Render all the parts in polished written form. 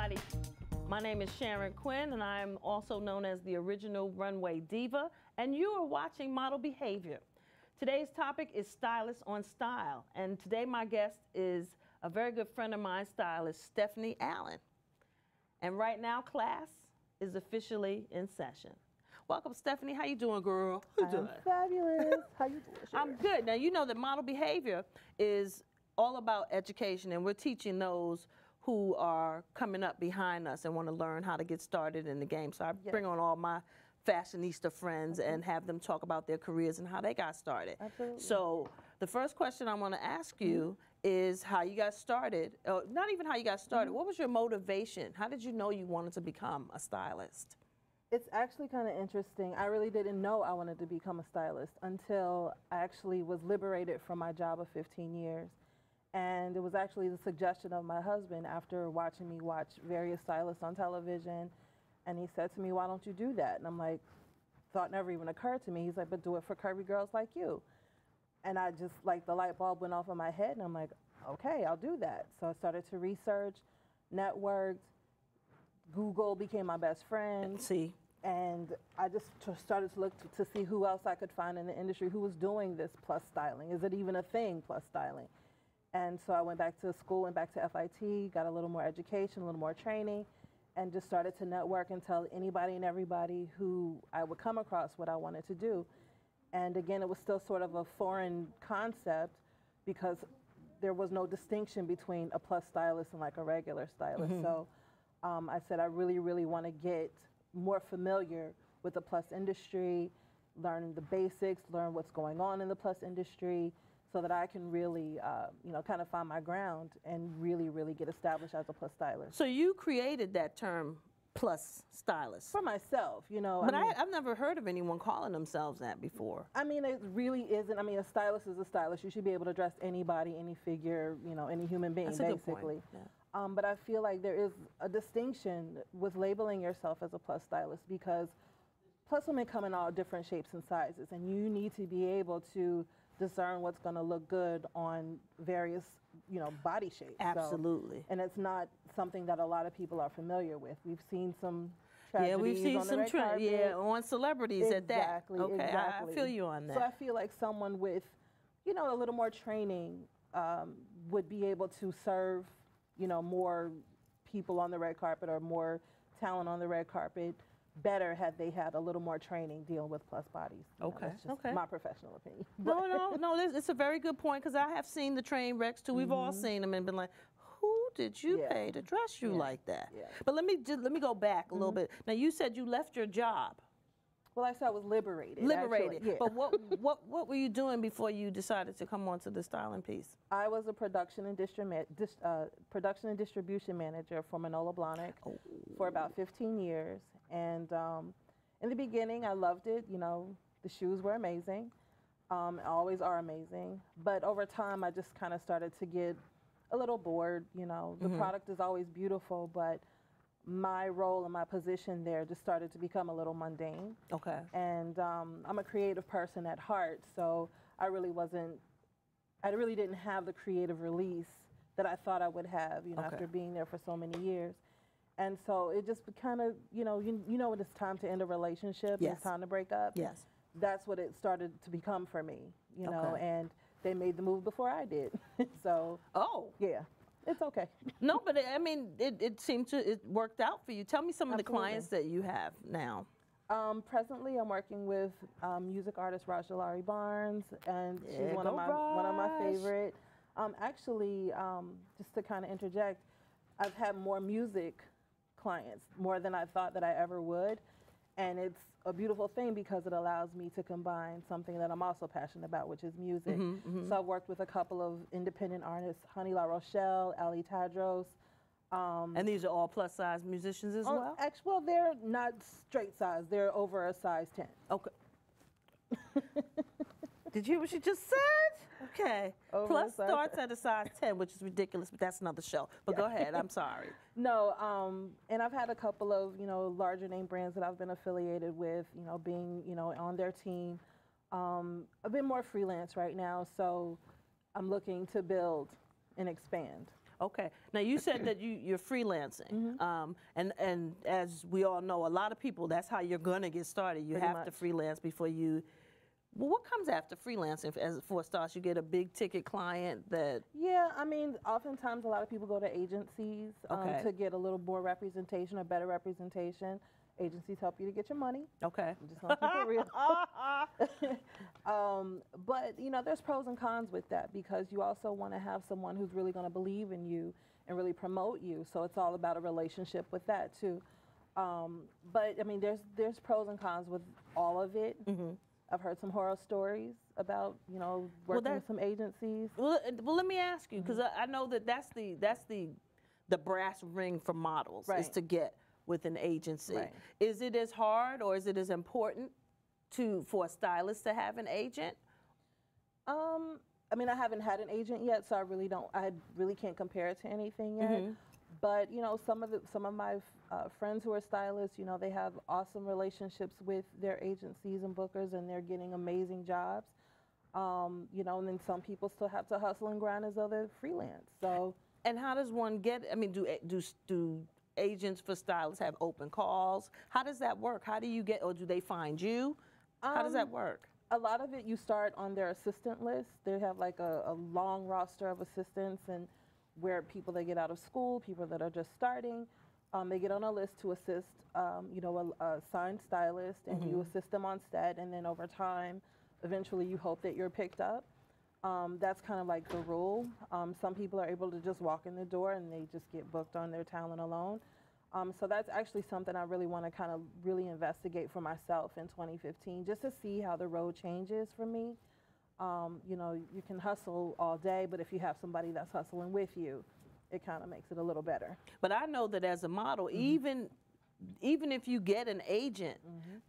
everybody. My name is Sharon Quinn, and I'm also known as the original runway diva, and you are watching Model Behavior. Today's topic is Stylist on Style, and today my guest is a very good friend of mine, Stylist Steffany Allen. And right now, class is officially in session. Welcome, Steffany. How you doing, girl? How you doing? I'm fabulous. How you doing, Sharon? I'm good. Now, you know that Model Behavior is all about education, and we're teaching those who are coming up behind us and want to learn how to get started in the game. So I bring on all my fashionista friends and have them talk about their careers and how they got started. Absolutely. So the first question I want to ask you is how you got started. Not even how you got started. What was your motivation? How did you know you wanted to become a stylist? It's actually kind of interesting. I really didn't know I wanted to become a stylist until I actually was liberated from my job of 15 years. And it was actually the suggestion of my husband after watching me watch various stylists on television. And he said to me, why don't you do that? And I'm like, thought never even occurred to me. He's like, but do it for curvy girls like you. And I just, like, the light bulb went off in my head. And I'm like, okay, I'll do that. So I started to research, networked, Google became my best friend. See. And I just started to look to see who else I could find in the industry who was doing this plus styling. Is it even a thing, plus styling? And so I went back to school, went back to FIT, got a little more education, a little more training, and just started to network and tell anybody and everybody who I would come across what I wanted to do. And again, it was still sort of a foreign concept because there was no distinction between a plus stylist and like a regular stylist. So I said, I really, really want to get more familiar with the plus industry, learn the basics, learn what's going on in the plus industry, so that I can really, you know, kind of find my ground and really, really get established as a plus stylist. So you created that term, plus stylist. For myself, you know. But I've never heard of anyone calling themselves that before. I mean, it really isn't. I mean, a stylist is a stylist. You should be able to dress anybody, any figure, you know, any human being, That's a basically. good point. Yeah. But I feel like there is a distinction with labeling yourself as a plus stylist because plus women come in all different shapes and sizes, and you need to be able to discern what's going to look good on various, you know, body shapes. Absolutely. So, and it's not something that a lot of people are familiar with. We've seen some tragedies. Yeah, we've seen on the some red carpet. on celebrities at that. Exactly. Okay, Exactly. I feel you on that. So I feel like someone with, you know, a little more training would be able to serve, you know, more people on the red carpet or more talent on the red carpet better had they had a little more training dealing with plus bodies. Okay, That's just my professional opinion. No, it's a very good point because I have seen the train wrecks too. We've all seen them and been like, who did you pay to dress you like that? Yeah. But let me go back a little bit. Now you said you left your job. Well, I saed I was liberated. Liberated. Actually, yeah. But what were you doing before you decided to come onto the styling piece? I was a production and distribution manager for Manolo Blahnik for about 15 years. And in the beginning, I loved it. You know, the shoes were amazing, always are amazing. But over time, I just kind of started to get a little bored. You know, the product is always beautiful, but my role and my position there just started to become a little mundane. Okay. And I'm a creative person at heart, so I really didn't have the creative release that I thought I would have, you know, after being there for so many years. And so it just kind of, you know when it's time to end a relationship, and it's time to break up. Yes. That's what it started to become for me, you know, and they made the move before I did. So, yeah. It's okay. No, but I mean, it worked out for you. Tell me some of the clients that you have now. Presently, I'm working with music artist Rajalari Barnes, and she's one of my favorite. Actually, just to kind of interject, I've had more music clients, more than I thought that I ever would. And it's a beautiful thing because it allows me to combine something that I'm also passionate about, which is music. So I've worked with a couple of independent artists, Honey La Rochelle, Ali Tadros. And these are all plus size musicians as well? Actually, well, they're not straight size. They're over a size 10. Okay. Did you hear what she just said? Okay. Plus starts at a size 10, which is ridiculous, but that's another show. But go ahead, I'm sorry. No, and I've had a couple of, you know, larger name brands that I've been affiliated with, you know, being, you know, on their team. A bit more freelance right now, so I'm looking to build and expand. Okay. Now you said that you're freelancing, and as we all know, a lot of people, that's how you're gonna get started. You Pretty have to much. freelance before you. Well, what comes after freelancing? As for a start, you get a big ticket client that. Yeah, I mean, oftentimes a lot of people go to agencies Okay. to get a little more representation or better representation. Agencies help you to get your money. Okay. I'm just gonna keep it real. But you know, there's pros and cons with that because you also want to have someone who's really going to believe in you and really promote you. So it's all about a relationship with that too. But I mean, there's pros and cons with all of it. I've heard some horror stories about, you know, working with some agencies. Well, let me ask you, because I know that that's the brass ring for models is to get with an agency. Right. Is it as hard or is it as important for a stylist to have an agent? I mean, I haven't had an agent yet, so I really can't compare it to anything yet. But you know, some of my friends who are stylists, you know, they have awesome relationships with their agencies and bookers, and they're getting amazing jobs. You know, and then some people still have to hustle and grind as though they're freelance. So. And how does one get? I mean, do agents for stylists have open calls? How does that work? How do you get, or do they find you? How does that work? A lot of it, you start on their assistant list. They have like a long roster of assistants, and where people that get out of school, people that are just starting, they get on a list to assist, you know, a signed stylist, and you assist them on set, and then over time, eventually you hope that you're picked up. That's kind of like the rule. Some people are able to just walk in the door and they just get booked on their talent alone. So that's actually something I really want to kind of really investigate for myself in 2015, just to see how the road changes for me. You know, you can hustle all day, but if you have somebody that's hustling with you, it kind of makes it a little better. But I know that as a model, even if you get an agent,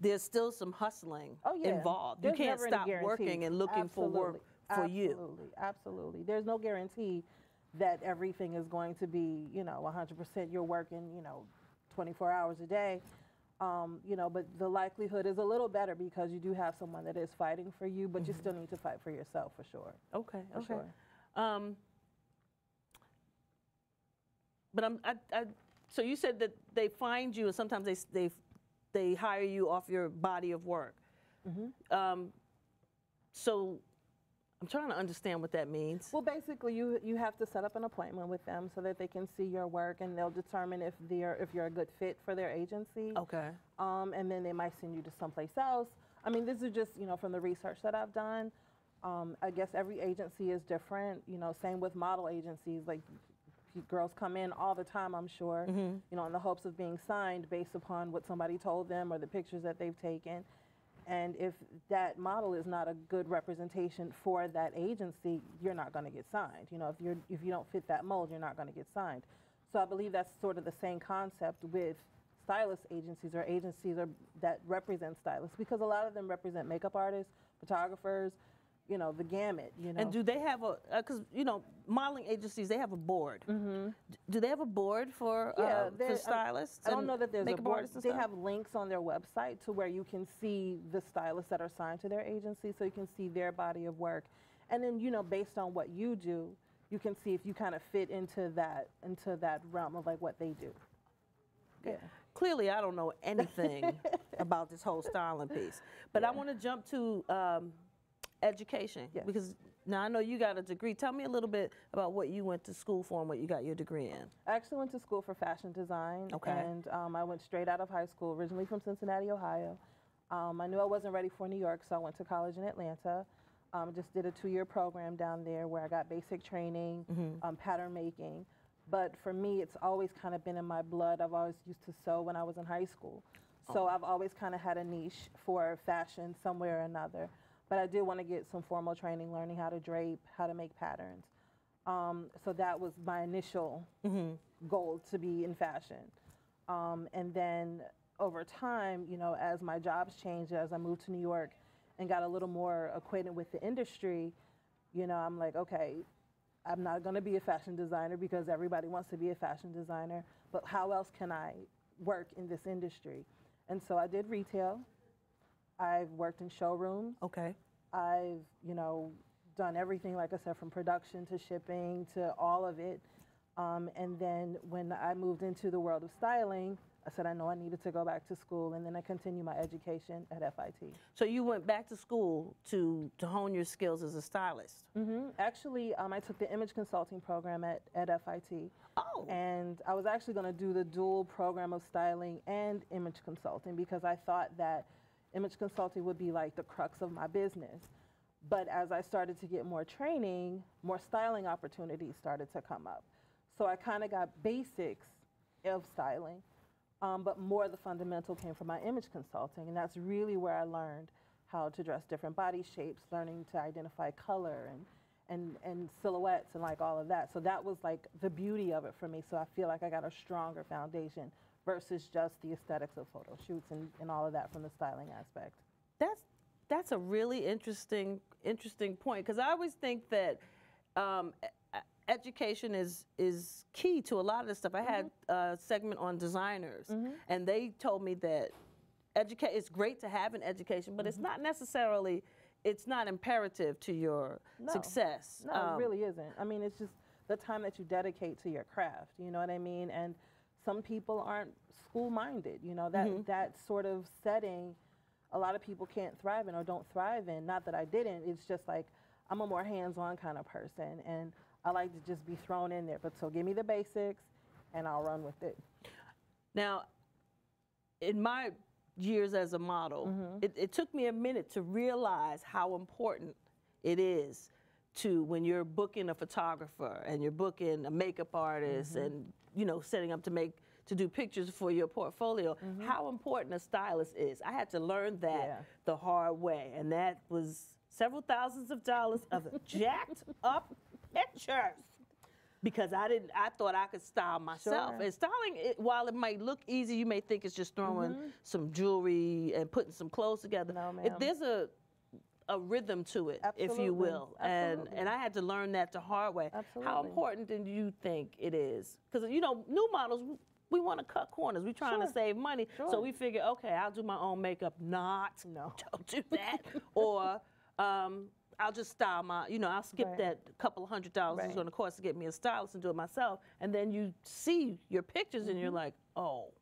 there's still some hustling involved. There's you can't never any stop guarantee. working and looking for work for you. Absolutely. There's no guarantee that everything is going to be, you know, 100% you're working, you know, 24 hours a day. You know, but the likelihood is a little better because you do have someone that is fighting for you, but you still need to fight for yourself for sure. Okay, for okay. Sure. But so you said that they find you, and sometimes they hire you off your body of work. So I'm trying to understand what that means. Well, basically, you have to set up an appointment with them so that they can see your work, and they'll determine if you're a good fit for their agency. Okay. And then they might send you to someplace else. I mean, this is just, you know, from the research that I've done. I guess every agency is different. You know, same with model agencies. Like, girls come in all the time, I'm sure, you know, in the hopes of being signed based upon what somebody told them or the pictures that they've taken. And if that model is not a good representation for that agency, you're not going to get signed. You know, if you don't fit that mold, you're not going to get signed. So I believe that's sort of the same concept with stylist agencies or agencies that represent stylists, because a lot of them represent makeup artists, photographers, you know, the gamut, you know. And do they have because, you know, modeling agencies, they have a board. Do they have a board for stylists? I don't know that there's a board. They stuff? have links on their website to where you can see the stylists that are signed to their agency, so you can see their body of work. And then, you know, based on what you do, you can see if you kind of fit into that realm of like what they do. Yeah. Clearly, I don't know anything about this whole styling piece. But I want to jump to education, because now I know you got a degree. Tell me a little bit about what you went to school for and what you got your degree in. I actually went to school for fashion design, and I went straight out of high school, originally from Cincinnati, Ohio. I knew I wasn't ready for New York, so I went to college in Atlanta. Just did a 2-year program down there where I got basic training, pattern making. But for me, it's always kind of been in my blood. I've always used to sew when I was in high school. So I've always kind of had a niche for fashion somewhere or another. But I did want to get some formal training, learning how to drape, how to make patterns. So that was my initial goal, to be in fashion. And then over time, you know, as my jobs changed, as I moved to New York and got a little more acquainted with the industry, you know, I'm like, okay, I'm not going to be a fashion designer because everybody wants to be a fashion designer, but how else can I work in this industry? And so I did retail. I've worked in showrooms. I've, you know, done everything, like I said, from production to shipping to all of it. And then when I moved into the world of styling, I said I know I needed to go back to school, and then I continued my education at FIT. So you went back to school to hone your skills as a stylist? Actually, I took the image consulting program at FIT. Oh. And I was actually going to do the dual program of styling and image consulting because I thought that image consulting would be like the crux of my business. But as I started to get more training, more styling opportunities started to come up. So I kind of got basics of styling, but more of the fundamental came from my image consulting, and that's really where I learned how to dress different body shapes, learning to identify color and silhouettes and like all of that. So that was like the beauty of it for me. So I feel like I got a stronger foundation versus just the aesthetics of photo shoots and all of that from the styling aspect. That's a really interesting point, because I always think that education is key to a lot of this stuff. I had a segment on designers, and they told me that it's great to have an education, but it's not necessarily, it's not imperative to your success. No, it really isn't. I mean, it's just the time that you dedicate to your craft, you know what I mean? And some people aren't school-minded, you know, that sort of setting, a lot of people can't thrive in or don't thrive in. Not that I didn't, it's just like, I'm a more hands-on kind of person, and I like to just be thrown in there. But so give me the basics, and I'll run with it. Now, in my years as a model, it took me a minute to realize how important it is to, when you're booking a photographer and you're booking a makeup artist and, you know, setting up to do pictures for your portfolio, how important a stylist is. I had to learn that the hard way, and that was several thousands of dollars of jacked up pictures, because I thought I could style myself. And styling, while it might look easy, you may think it's just throwing some jewelry and putting some clothes together. No, ma'am. There's a rhythm to it, if you will. And I had to learn that the hard way. How important do you think it is? Because, you know, new models, we want to cut corners. We're trying to save money. So we figure, okay, I'll do my own makeup. Don't do that. Or I'll just style my, you know, I'll skip that couple $100 it's going to cost to get me a stylist and do it myself. And then you see your pictures and you're like, oh.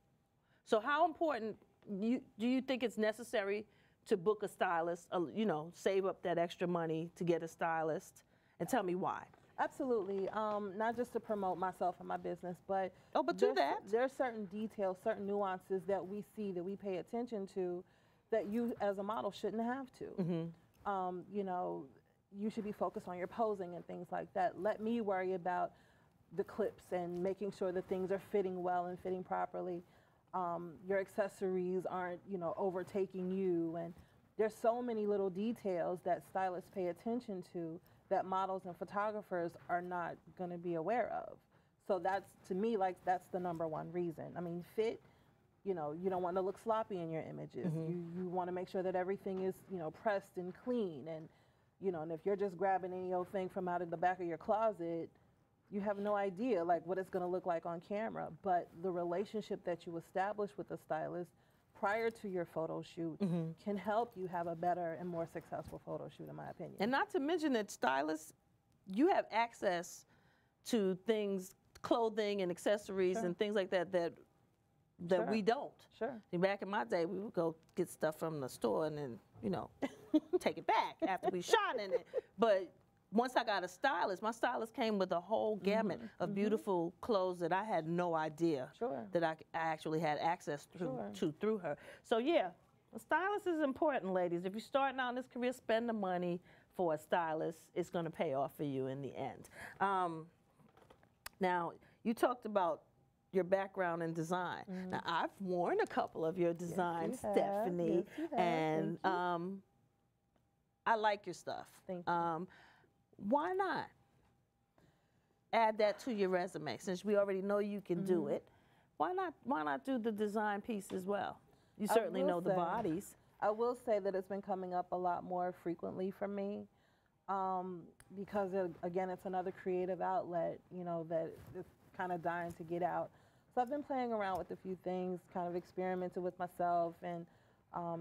So how important do you think it's necessary to book a stylist, you know, save up that extra money to get a stylist? And tell me why. Absolutely. Not just to promote myself and my business, but do that. There are certain details, certain nuances that we see, that we pay attention to, that you as a model shouldn't have to. You know, you should be focused on your posing and things like that. Let me worry about the clips and making sure that things are fitting well and fitting properly. Your accessories aren't, you know, overtaking you. And there's so many little details that stylists pay attention to that models and photographers are not going to be aware of. So that's, to me, like, that's the #1 reason. I mean, fit, you know, you don't want to look sloppy in your images. You want to make sure that everything is, you know, pressed and clean. And, you know, and if you're just grabbing any old thing from out of the back of your closet, you have no idea, like, what it's going to look like on camera. But the relationship that you establish with the stylist prior to your photo shoot can help you have a better and more successful photo shoot, in my opinion. And not to mention that stylists, you have access to things, clothing and accessories and things like that we don't. Back in my day, we would go get stuff from the store and then, you know, take it back after we shot in it. But once I got a stylist, my stylist came with a whole gamut of beautiful clothes that I had no idea that I actually had access to through her. So yeah, a stylist is important, ladies. If you're starting out in this career, spend the money for a stylist. It's going to pay off for you in the end. Now, you talked about your background in design. Now, I've worn a couple of your designs, Steffany, and I like your stuff. Thank you. Why not add that to your resume? Since we already know you can do it, why not do the design piece as well? You certainly know the bodies. I will say that it's been coming up a lot more frequently for me, because again, it's another creative outlet, you know, that is kind of dying to get out. So I've been playing around with a few things, kind of experimenting with myself, and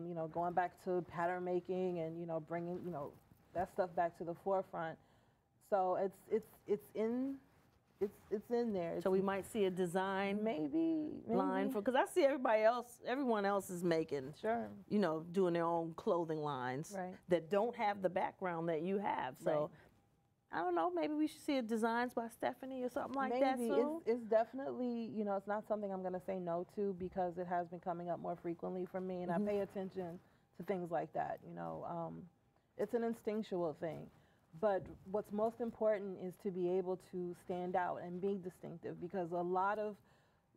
you know, going back to pattern making and, you know, bringing, you know, that stuff back to the forefront. So it's in it's in there. So we might see a design maybe line for, because I see everyone else is making, sure, you know, doing their own clothing lines right. that don't have the background that you have. So Right. I don't know, maybe we should see a designs by Steffany or something like that Maybe soon. it's definitely, you know, it's not something I'm going to say no to because it has been coming up more frequently for me, and I pay attention to things like that. You know, it's an instinctual thing. But what's most important is to be able to stand out and be distinctive, because a lot of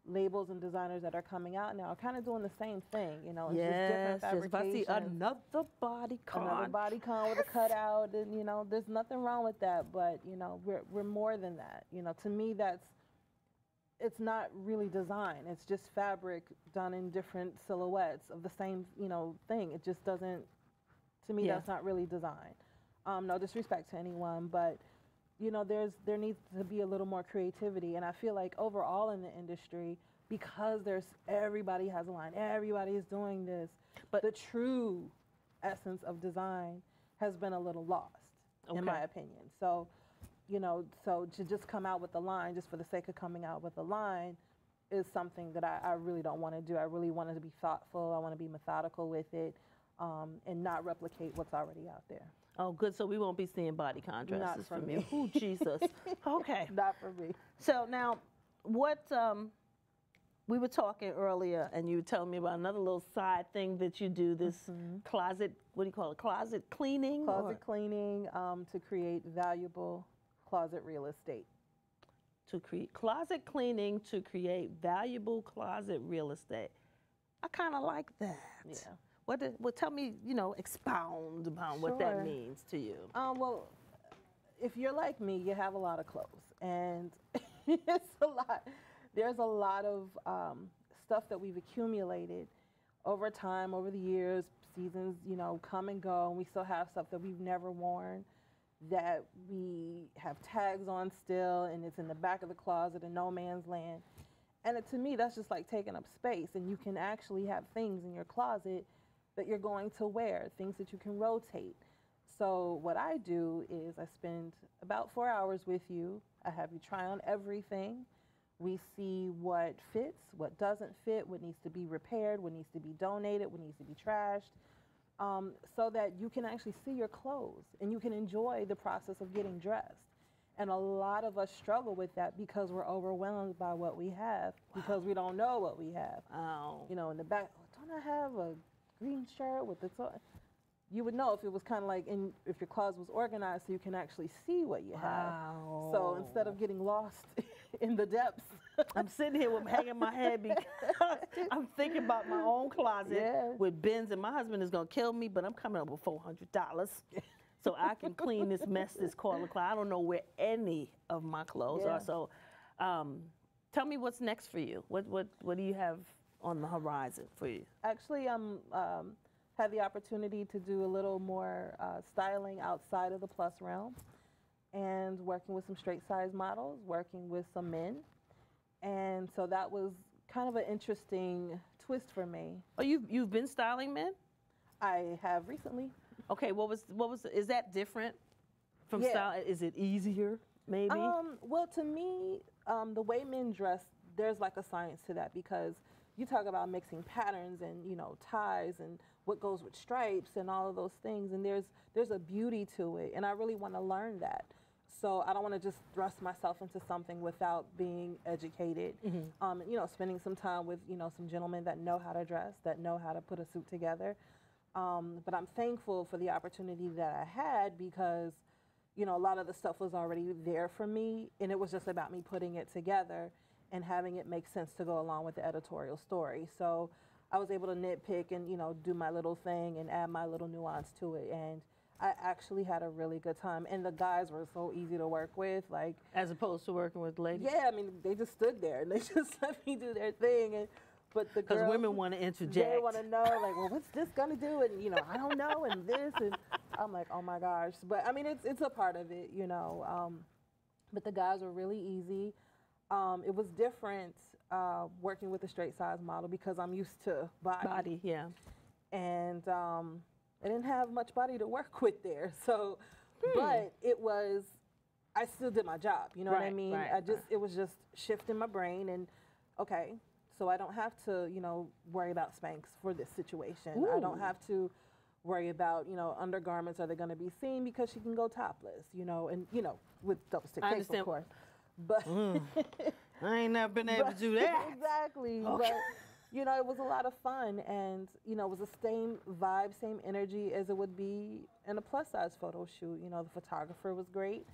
labels and designers that are coming out now are kind of doing the same thing. You know, it's just different fabrications. If I see another bodycon with a cutout, and you know, there's nothing wrong with that. But you know, we're more than that. You know, to me, it's not really design. It's just fabric done in different silhouettes of the same, you know, thing. It just doesn't. To me, that's not really design. No disrespect to anyone, but you know, there needs to be a little more creativity, and I feel like overall in the industry, because everybody has a line, everybody is doing this, but the true essence of design has been a little lost, in my opinion. So, you know, so to just come out with a line just for the sake of coming out with a line is something that I really don't want to do. I really want to be thoughtful. I want to be methodical with it, and not replicate what's already out there. Oh, good. So we won't be seeing body contrasts from you. Oh, Jesus. Okay. Not for me. So now, what we were talking earlier, and you were telling me about another little side thing that you do. This closet. What do you call it? Closet cleaning. Closet cleaning to create valuable closet real estate. To create closet cleaning to create valuable closet real estate. I kind of like that. Yeah. What? Tell me, you know, expound upon what that means to you. Well, if you're like me, you have a lot of clothes, and it's a lot. There's a lot of stuff that we've accumulated over time, over the years. Seasons, you know, come and go, and we still have stuff that we've never worn, that we have tags on still, and it's in the back of the closet in no man's land. And to me, that's just like taking up space, and you can actually have things in your closet that you're going to wear, things that you can rotate. So what I do is I spend about 4 hours with you. I have you try on everything. We see what fits, what doesn't fit, what needs to be repaired, what needs to be donated, what needs to be trashed, so that you can actually see your clothes and you can enjoy the process of getting dressed. And a lot of us struggle with that because we're overwhelmed by what we have, because we don't know what we have. You know, in the back, don't I have a green shirt with the you would know if it was kind of like if your closet was organized so you can actually see what you have. So instead of getting lost in the depths. I'm sitting here hanging my head because I'm thinking about my own closet with bins, and my husband is going to kill me, but I'm coming up with $400 so I can clean this mess that's called a closet. I don't know where any of my clothes are. So tell me what's next for you. What do you have on the horizon for you? Actually, had the opportunity to do a little more styling outside of the plus realm, and working with some straight size models, working with some men. And so that was kind of an interesting twist for me. Oh, you've been styling men? I have recently. Okay, is that different from style? Is it easier, maybe? Well, to me, the way men dress, there's like a science to that, because you talk about mixing patterns and, you know, ties and what goes with stripes and all of those things, and there's a beauty to it, and I really want to learn that. So I don't want to just thrust myself into something without being educated. You know, spending some time with, you know, some gentlemen that know how to dress, that know how to put a suit together. But I'm thankful for the opportunity that I had, because, you know, a lot of the stuff was already there for me, and it was just about me putting it together and having it make sense to go along with the editorial story. So I was able to nitpick and, you know, do my little thing and add my little nuance to it. And I actually had a really good time. And the guys were so easy to work with. Like, as opposed to working with ladies? Yeah, I mean, they just stood there and they just let me do their thing. And but the girls, because women want to interject. They want to know, like, well, what's this going to do? And, you know, I don't know, and this. And I'm like, oh, my gosh. But, I mean, it's a part of it, you know. But the guys were really easy. It was different working with a straight size model, because I'm used to body. And I didn't have much body to work with there. So, but it was I still did my job. You know what I mean? Right. It was just shifting my brain and, okay, so I don't have to, you know, worry about Spanx for this situation. Ooh. I don't have to worry about, you know, undergarments, are they going to be seen because she can go topless, you know, and, you know, with double stick tape, of course. But I ain't never been able to do that. Exactly. Okay. But, you know, it was a lot of fun, and, you know, it was the same vibe, same energy as it would be in a plus-size photo shoot. You know, the photographer was great.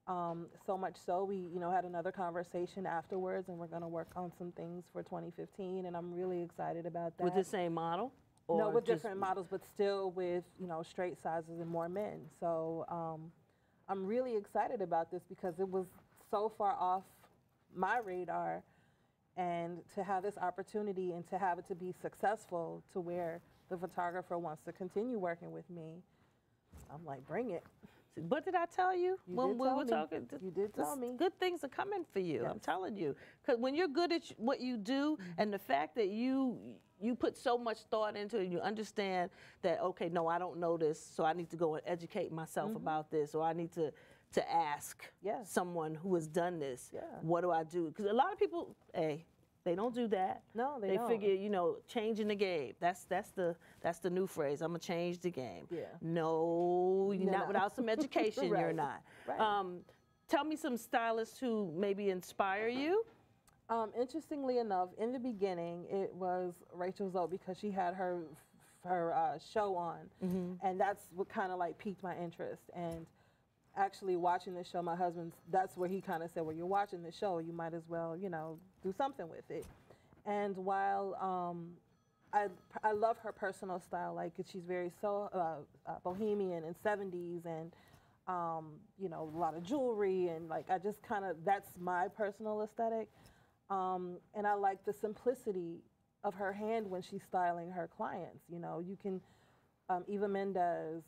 So much so, we, you know, had another conversation afterwards, and we're going to work on some things for 2015, and I'm really excited about that. With the same model? Or no, with different models, but still with, you know, straight sizes and more men. So I'm really excited about this because it was so far off my radar, and to have this opportunity and to have it to be successful to where the photographer wants to continue working with me, I'm like, bring it. What did I tell you when we were talking? You did tell me. Good things are coming for you. Yes. I'm telling you. Because when you're good at what you do, and the fact that you put so much thought into it, and you understand that, okay, no, I don't know this, so I need to go and educate myself about this, or I need to ask someone who has done this, what do I do? Because a lot of people, they don't do that. No, they don't. They figure, you know, changing the game. That's the new phrase. I'm gonna change the game. Yeah. No, you're not without some education. Right. You're not. Right. Tell me some stylists who maybe inspire you. Interestingly enough, in the beginning, it was Rachel Zoe because she had her show on, and that's what kind of like piqued my interest. And actually watching the show, my husband's, that's where he kind of said, well, you're watching the show, you might as well, you know, do something with it. And while I love her personal style, like she's very bohemian and 70s, and you know, a lot of jewelry, and like I just kind of, that's my personal aesthetic. And I like the simplicity of her hand when she's styling her clients. You know, you can, Eva Mendes,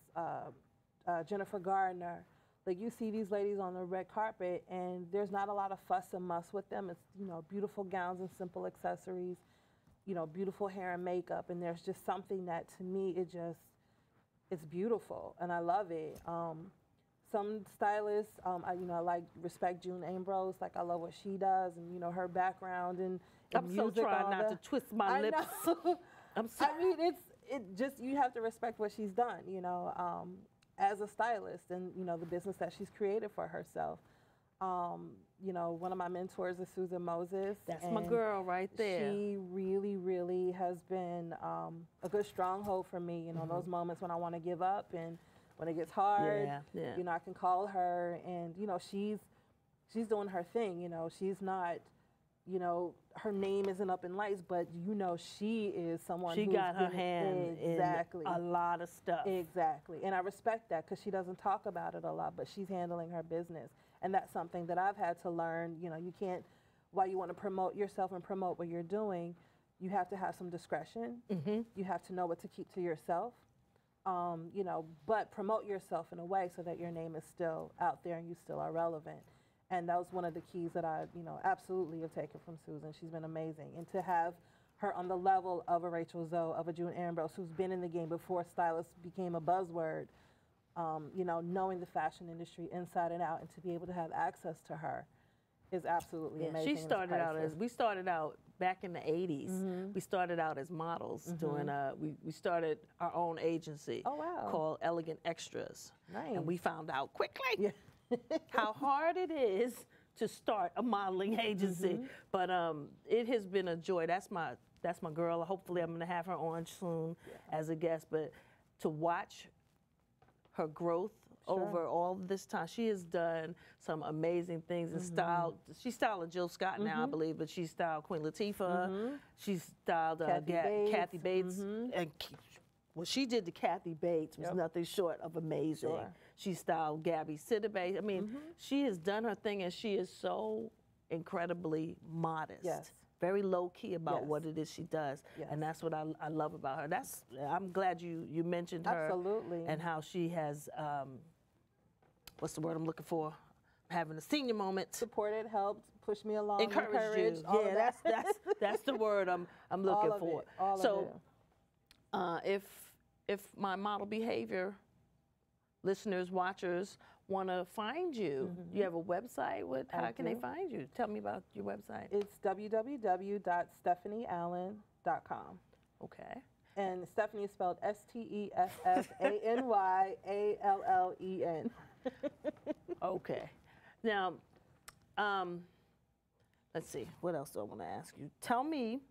Jennifer Gardner, like you see these ladies on the red carpet, and there's not a lot of fuss and muss with them. It's, you know, beautiful gowns and simple accessories, you know, beautiful hair and makeup, and there's just something that, to me, it's beautiful, and I love it. Some stylists, I like, respect June Ambrose, like I love what she does, and, you know, her background and I'm music, so trying not to twist my lips. I'm sorry. I mean, you have to respect what she's done, you know, as a stylist, and, you know, the business that she's created for herself. You know, one of my mentors is Susan Moses. That's my girl right there. She really, really has been a good stronghold for me, you know, those moments when I want to give up and when it gets hard, you know, I can call her, and, you know, she's doing her thing, you know, she's not, you know, her name isn't up in lights, but, you know, she is someone who's got her hand in a lot of stuff. Exactly. And I respect that because she doesn't talk about it a lot, but she's handling her business. And that's something that I've had to learn. You know, you can't, while you want to promote yourself and promote what you're doing, you have to have some discretion. You have to know what to keep to yourself, you know, but promote yourself in a way so that your name is still out there and you still are relevant. And that was one of the keys that I, you know, absolutely have taken from Susan. She's been amazing. And to have her on the level of a Rachel Zoe, of a June Ambrose, who's been in the game before stylist became a buzzword, you know, knowing the fashion industry inside and out, and to be able to have access to her is absolutely amazing. She started out as, we started out back in the 80s. We started out as models doing, we started our own agency called Elegant Extras. Nice. And we found out quickly how hard it is to start a modeling agency. But it has been a joy. That's my girl. Hopefully I'm gonna have her on soon as a guest. But to watch her growth over all this time, she has done some amazing things and styled. She's styled Jill Scott now, I believe, but she styled Queen Latifah. She styled Kathy Bates. And what she did to Kathy Bates was nothing short of amazing. She styled Gabby Sidibe. I mean, she has done her thing, and she is so incredibly modest. Very low key about what it is she does, and that's what I love about her. I'm glad you mentioned her. Absolutely. And how she has, what's the word I'm looking for? Having a senior moment. Supported, helped, pushed me along, encouraged you. Yeah, that's the word I'm looking for. So, if my model behavior listeners, watchers want to find you, you have a website? How can they find you? Tell me about your website. It's www.stephanieallen.com. Okay. And Steffany is spelled Steffanyallen. Okay. Now, let's see. What else do I want to ask you? Tell me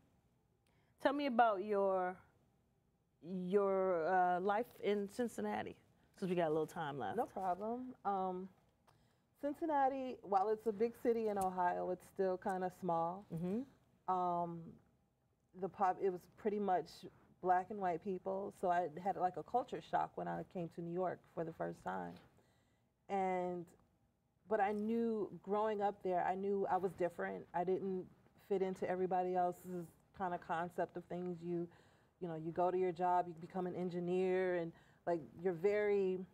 about your life in Cincinnati, since we got a little time left. No problem. Cincinnati, while it's a big city in Ohio, it's still kind of small. It was pretty much Black and white people, so I had like a culture shock when I came to New York for the first time. But I knew, growing up there, I knew I was different. I didn't fit into everybody else's kind of concept of things. You go to your job, you become an engineer, and like you're very,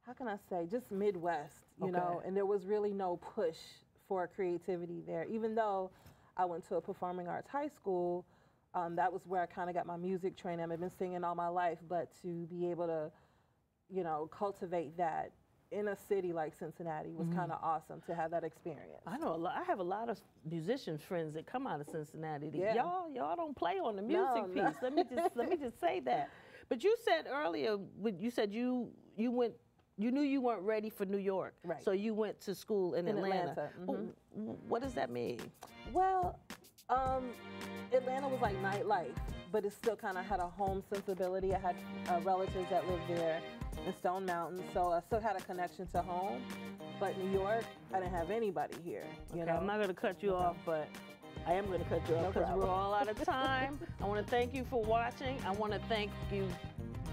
how can I say, just Midwest, you know, and there was really no push for creativity there. Even though I went to a performing arts high school, that was where I kind of got my music training. I've been singing all my life, but to be able to, cultivate that in a city like Cincinnati was kind of awesome to have that experience. I know I have a lot of musician friends that come out of Cincinnati. Yeah. Y'all don't play on the music piece. Let me just say that. But you said earlier, you said you knew you weren't ready for New York, right? So you went to school in Atlanta. What does that mean? Well, Atlanta was like nightlife, but it still kind of had a home sensibility. I had relatives that lived there in Stone Mountain, so I still had a connection to home. But New York, I didn't have anybody here. You know? I'm not going to cut you off, but I am going to cut you off because we're all out of time. I want to thank you for watching. I want to thank you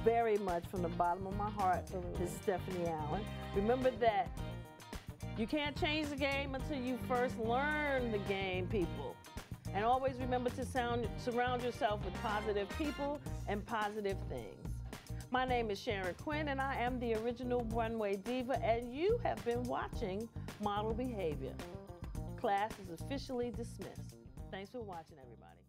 very much from the bottom of my heart, Ms. Steffany Allen. Remember that you can't change the game until you first learn the game, people. And always remember to surround yourself with positive people and positive things. My name is Sharon Quinn, and I am the original runway diva, and you have been watching Model Behavior. Class is officially dismissed. Thanks for watching, everybody.